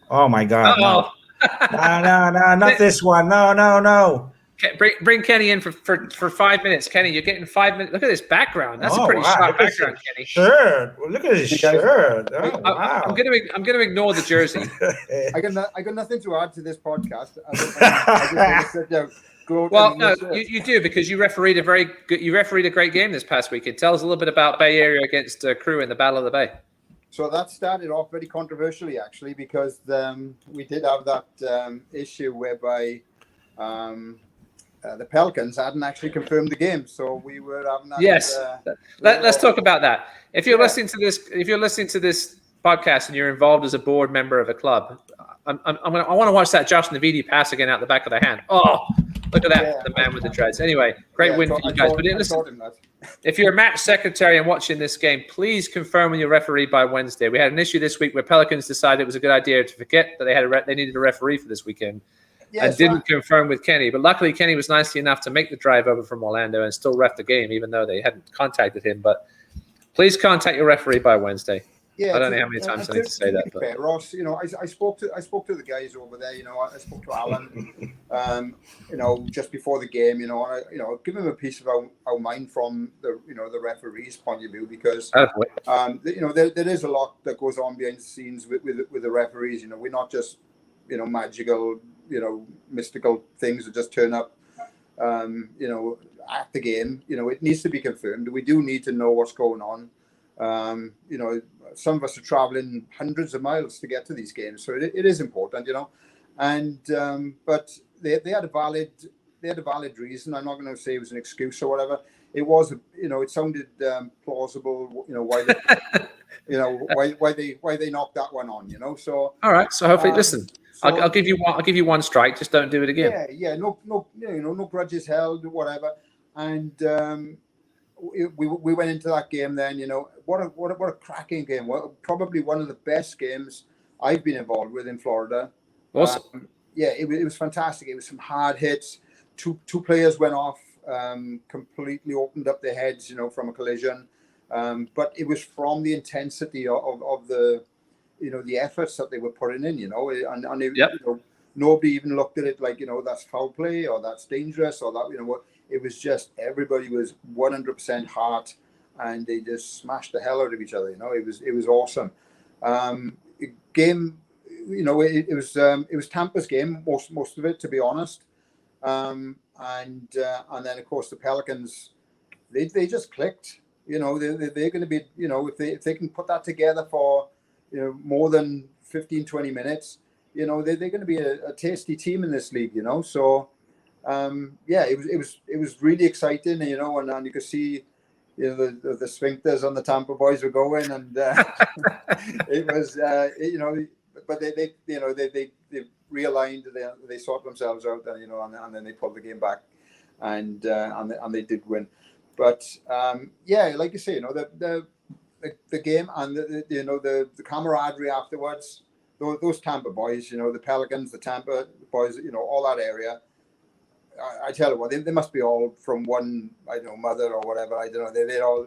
Oh my God, no. Oh, No, no, no, not this one. No, no, no. bring Kenny in for 5 minutes. Kenny, you're getting 5 minutes. Look at this background. That's a Oh pretty wow, sharp look at background, his Kenny. shirt. Look at his Hey guys, shirt. I, Oh I'm wow. gonna ignore the jersey. I got nothing to add to this podcast other than I just want to sit down, gloating Well, in no, this shirt. you do because you refereed a great game this past weekend. Tell us a little bit about Bay Area against Crew in the Battle of the Bay. So that started off very controversially, actually, because we did have that issue whereby the Pelicans hadn't actually confirmed the game, so we were having that. Yes, let's talk about that. If you're Yeah. listening to this podcast and you're involved as a board member of a club, I want to watch that Josh Navidi pass again out the back of the hand. Oh, look at that, Yeah, the man with the dreads. Anyway, great win for you guys. But listen, if you're a match secretary and watching this game, please confirm with your referee by Wednesday. We had an issue this week where Pelicans decided it was a good idea to forget that they needed a referee for this weekend. And didn't confirm with Kenny. But luckily, Kenny was nicely enough to make the drive over from Orlando and still ref the game, even though they hadn't contacted him. But please contact your referee by Wednesday. Yeah, I don't know how many times I need to say that. But fair, Ross, I spoke to the guys over there. I spoke to Alan, just before the game. And I give him a piece of our mind from the referee's point of view, because there is a lot that goes on behind the scenes with the referees. We're not just magical, mystical things that just turn up, at the game. It needs to be confirmed. We do need to know what's going on. Some of us are traveling hundreds of miles to get to these games, so it is important, and but they had a valid reason. I'm not going to say it was an excuse or whatever. It was, it sounded plausible, why they knocked that one on, so. All right, so hopefully, listen, so, I'll give you one strike. Just don't do it again. Yeah, no grudges held, whatever. And we went into that game then. What a cracking game! Probably one of the best games I've been involved with in Florida. Awesome. It was fantastic. It was some hard hits. Two players went off, completely opened up their heads, from a collision. But it was from the intensity of the the efforts that they were putting in, and they, nobody even looked at it like, that's foul play or that's dangerous or that, it was just, everybody was 100% heart, and they just smashed the hell out of each other. It was awesome. Game, it was Tampa's game, most of it, to be honest. And then of course the Pelicans, they just clicked. They're going to be, if they can put that together for more than 15-20 minutes, they're going to be a tasty team in this league. So it was really exciting, and you could see the sphincters on the Tampa boys were going, and it was but they realigned, they sorted themselves out, and then they pulled the game back, and they did win. But like you say, the game and the camaraderie afterwards, those Tampa boys, the Pelicans, the Tampa boys, all that area. I tell you what, they must be all from one, mother or whatever. I don't know.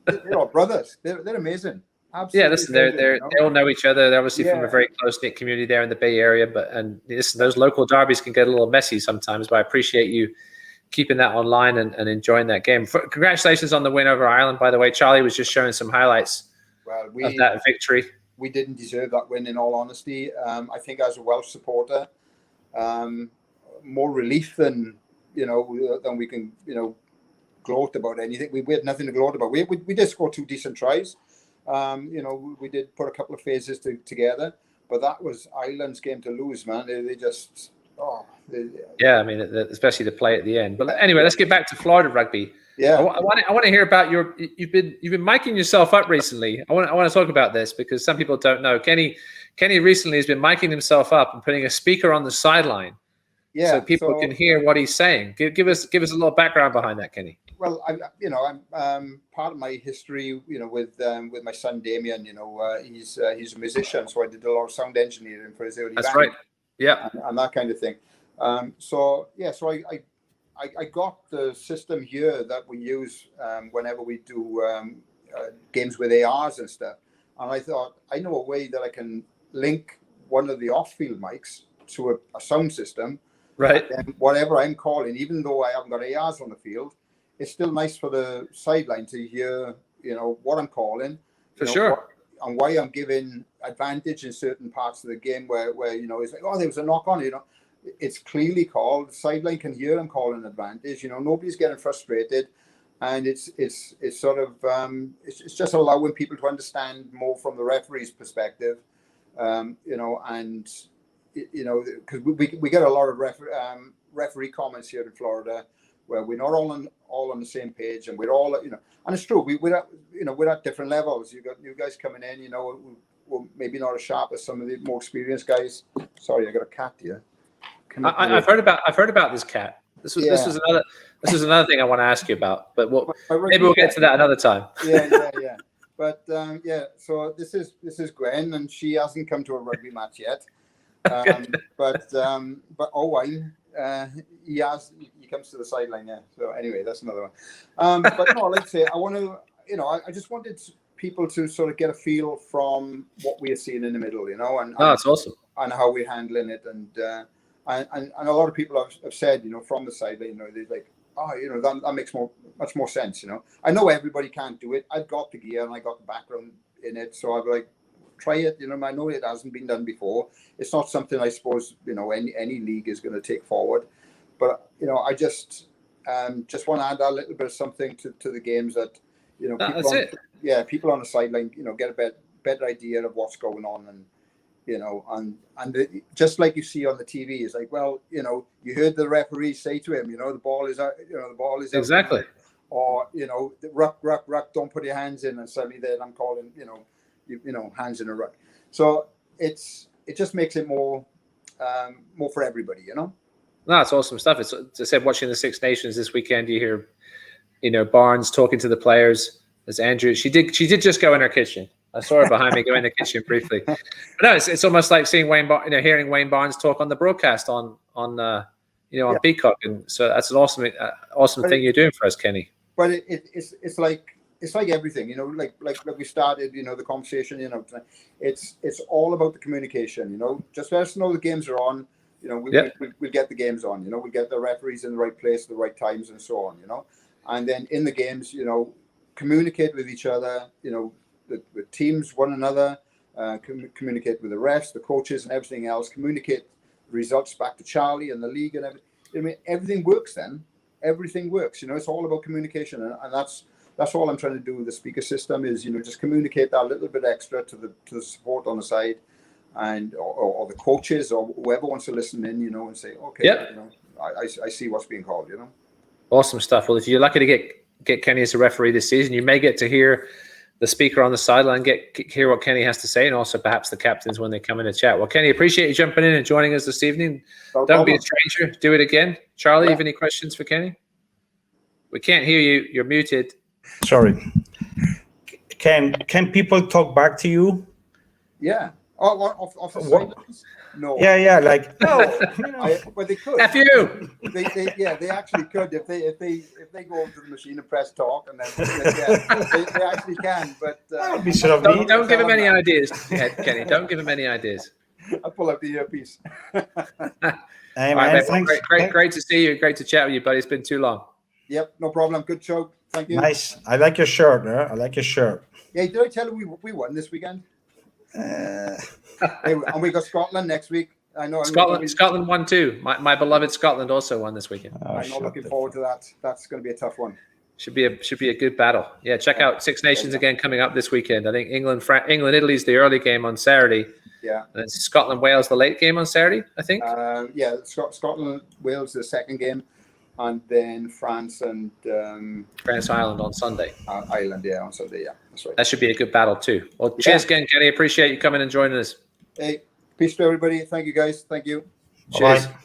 They're all brothers. They're amazing. Absolutely. Yeah, listen, they all know each other. They're obviously from a very close knit community there in the Bay Area. And listen, those local derbies can get a little messy sometimes. But I appreciate you keeping that online and enjoying that game. Congratulations on the win over Ireland, by the way. Charlie was just showing some highlights of that victory. We didn't deserve that win, in all honesty. I think as a Welsh supporter, more relief than we can gloat about anything. We had nothing to gloat about. We did score 2 decent tries. We did put a couple of phases together, but that was Ireland's game to lose, man. They just I mean, especially the play at the end. But anyway, let's get back to Florida rugby. Yeah, I want to hear about you've been micing yourself up recently. I want to talk about this because some people don't know. Kenny recently has been micing himself up and putting a speaker on the sideline, so people can hear what he's saying. Give us a little background behind that, Kenny. Well, I'm part of my history, with my son Damien. He's a musician, so I did a lot of sound engineering for his early That's band, right. Yeah, and that kind of thing. So I got the system here that we use whenever we do games with ARs and stuff. And I thought, I know a way that I can link one of the off-field mics to a sound system. Right. And whatever I'm calling, even though I haven't got ARs on the field, it's still nice for the sideline to hear, what I'm calling. For sure. And why I'm giving advantage in certain parts of the game where it's like, oh, there was a knock on, it's clearly called. The sideline can hear I'm calling advantage. Nobody's getting frustrated. And it's sort of, it's just allowing people to understand more from the referee's perspective, and, because we get a lot of referee comments here in Florida where we're not all on the same page, and we're all, and it's true, we're at different levels. You got new guys coming in, we're maybe not as sharp as some of the more experienced guys. Sorry, I got a cat here. I've heard about this cat. This was another thing I want to ask you about, but maybe we'll get to that another time. Yeah. But so this is Gwen, and she hasn't come to a rugby match yet. But Owen, he comes to the sideline. Yeah. So anyway, that's another one. But no, like I say, I want to, I just wanted people to sort of get a feel from what we are seeing in the middle, and that's awesome, and how we're handling it, and a lot of people have said, from the sideline, they're like, oh, that makes much more sense. I know everybody can't do it. I've got the gear and I got the background in it, so I'd like, try it. I know it hasn't been done before. It's not something I suppose any league is going to take forward, but I just want to add a little bit of something to the games that people on the sideline get a better idea of what's going on, and just like you see on the TV, it's like, well, you heard the referee say to him, the ball is out, the ball is out. Exactly. Or, ruck, don't put your hands in, and suddenly then I'm calling, hands in a ruck. So it just makes it more for everybody, No, it's awesome stuff. It's, as I said, watching the Six Nations this weekend, you hear, Barnes talking to the players. As Andrew, she did just go in her kitchen. I saw her behind me go in the kitchen briefly. But no, it's almost like seeing hearing Wayne Barnes talk on the broadcast on Peacock, and so that's an awesome thing you're doing for us, Kenny. But it's like everything, like we started, the conversation, it's all about the communication, just let us know the games are on, we'll get the games on, we'll get the referees in the right place at the right times and so on, and then in the games, communicate with each other, the teams, one another, communicate with the refs, the coaches, and everything else. Communicate results back to Charlie and the league and everything. I mean, everything works then. Everything works. It's all about communication, and that's all I'm trying to do with the speaker system is just communicate that a little bit extra to the support on the side, and or the coaches or whoever wants to listen in, and say, okay, I see what's being called. Awesome stuff. Well, if you're lucky to get Kenny as a referee this season, you may get to hear the speaker on the sideline, hear what Kenny has to say, and also perhaps the captains when they come in to chat. Well, Kenny, appreciate you jumping in and joining us this evening. Don't be a stranger. Do it again. Charlie, you have any questions for Kenny? We can't hear you. You're muted. Sorry. Can people talk back to you? Yeah. Off the sidelines? No. Yeah. Like no. But they could. F you. They actually could if they go over to the machine and press talk, and then they actually can. But don't give him any ideas, Kenny. Don't give him any ideas. I'll pull out the earpiece. Hey, man, thanks. Great to see you. Great to chat with you, buddy. It's been too long. Yep, no problem. Good show. Thank you. Nice. I like your shirt. I like your shirt. Yeah, did I tell you we won this weekend? And we got Scotland next week. I know Scotland won too. My beloved Scotland also won this weekend. I'm not looking forward to that. That's going to be a tough one. Should be a good battle. Yeah, check out Six Nations again coming up this weekend. I think England, Italy's the early game on Saturday. Yeah. And it's Scotland, Wales the late game on Saturday, I think. Scotland, Wales the second game, and then France and Ireland on Sunday. Ireland, on Sunday. Yeah, that's right. That should be a good battle too. Well, cheers again, Kenny. Appreciate you coming and joining us. Hey, peace to everybody. Thank you, guys. Thank you. Cheers. Bye.